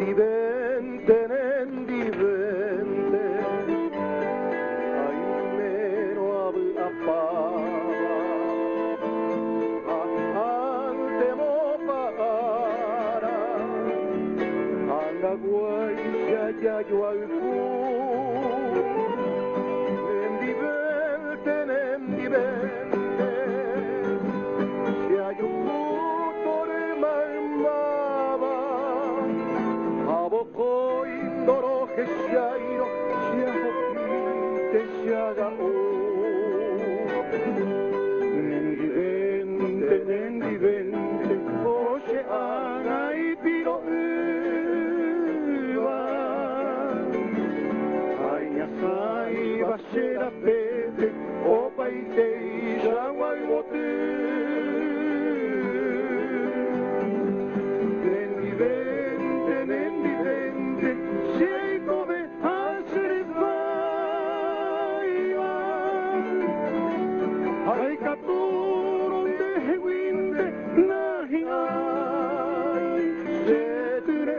nendi vente, ai meno appava, ante mo para, anda guai ya yo al nendi vente, si hay un motore malmava, abocó indoro che sciairo, siamo che sciaga nendi vente, voce anai piro sai vasera pete o paite jawa bote nendi vente sei come essere vai ai caturo de winde nahi ai setere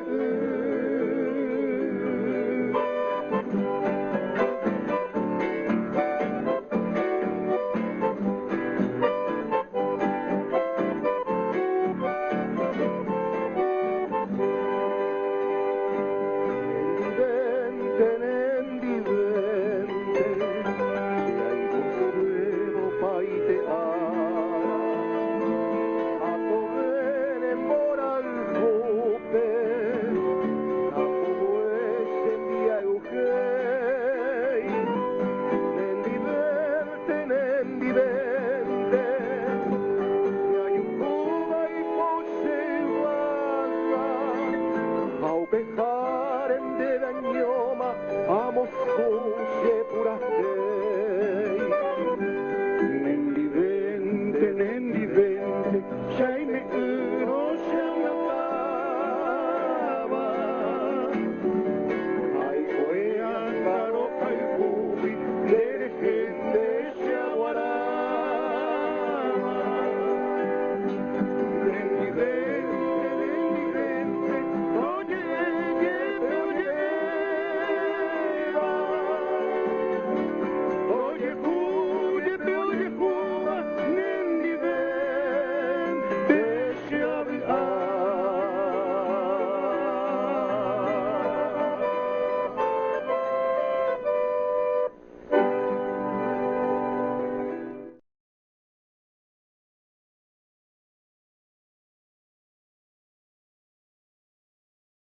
nendi vente, si hai consuelo paite ara, a correre moral hope, a poese via euchei, nendi vente, si hai un cuba y pose au pejaren de dañoma, amo sucie pura fe.